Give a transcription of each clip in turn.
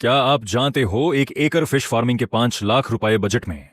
क्या आप जानते हो एक एकड़ फिश फार्मिंग के 5 लाख रुपए बजट में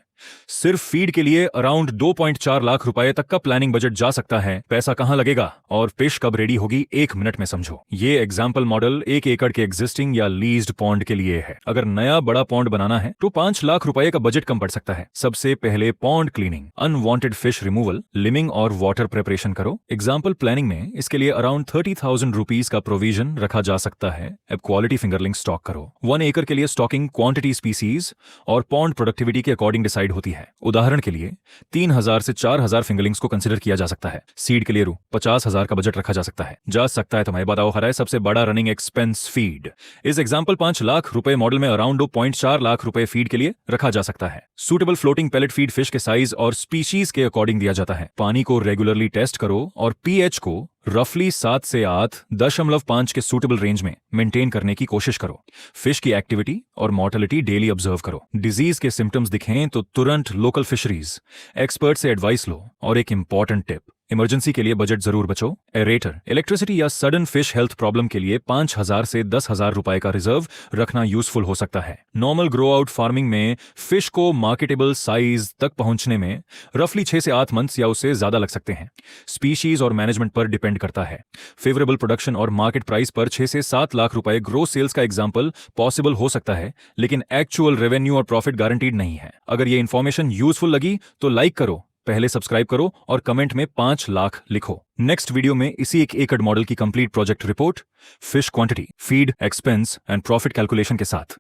सिर्फ फीड के लिए अराउंड 2.4 लाख रुपए तक का प्लानिंग बजट जा सकता है। पैसा कहां लगेगा और फिश कब रेडी होगी, 1 मिनट में समझो। ये एग्जाम्पल मॉडल 1 एकड़ के एग्जिस्टिंग या लीज्ड पॉन्ड के लिए है। अगर नया बड़ा पॉन्ड बनाना है तो 5 लाख रुपए का बजट कम पड़ सकता है। सबसे पहले pond cleaning, unwanted fish removal, liming और वाटर प्रिपरेशन करो। एग्जाम्पल प्लानिंग में इसके लिए अराउंड 30,000 रुपीज का प्रोविजन रखा जा सकता है। अब क्वालिटी फिंगरलिंग स्टॉक करो। 1 एकड़ के लिए स्टॉकिंग क्वांटिटी, स्पीसीज और पॉन्ड प्रोडक्टिविटी के अकॉर्डिंग डिसाइड होती है। उदाहरण के लिए 3,000 से 4,000 फिंगरलिंग्स को कंसिडर किया जा सकता है। सीड के लिए 50,000 का बजट रखा जा सकता है। तुम्हें बताओ हरा है सबसे बड़ा रनिंग एक्सपेंस फीड। इस एग्जाम्पल 5 लाख रुपए मॉडल में अराउंड 2.4 लाख रुपए फीड के लिए रखा जा सकता है। Suitable floating pellet feed fish के साइज और स्पीशीज के अकॉर्डिंग दिया जाता है। पानी को रेगुलरली टेस्ट करो और पीएच को रफली 7 से 8.5 के सूटेबल रेंज में मेंटेन करने की कोशिश करो। फिश की एक्टिविटी और मॉर्टेलिटी डेली ऑब्जर्व करो। डिजीज के सिम्टम्स दिखें तो तुरंत लोकल फिशरीज एक्सपर्ट से एडवाइस लो। और एक इंपॉर्टेंट टिप, इमरजेंसी के लिए बजट जरूर बचो। एरेटर, इलेक्ट्रिसिटी या सडन फिश हेल्थ प्रॉब्लम के लिए 5,000 से 10,000 रुपए का रिजर्व रखना यूजफुल हो सकता है। नॉर्मल ग्रो आउट फार्मिंग में फिश को मार्केटेबल साइज तक पहुंचने में रफली 6 से 8 मंथ्स या उससे ज्यादा लग सकते हैं। स्पीशीज और मैनेजमेंट पर डिपेंड करता है। फेवरेबल प्रोडक्शन और मार्केट प्राइस पर 6 से 7 लाख रुपए ग्रोस सेल्स का एग्जाम्पल पॉसिबल हो सकता है, लेकिन एक्चुअल रेवेन्यू और प्रॉफिट गारंटीड नहीं है। अगर ये इंफॉर्मेशन यूजफुल लगी तो लाइक करो, पहले सब्सक्राइब करो और कमेंट में 5 लाख लिखो। नेक्स्ट वीडियो में इसी 1 एकड़ मॉडल की complete project report, fish quantity, feed, expense and profit calculation के साथ।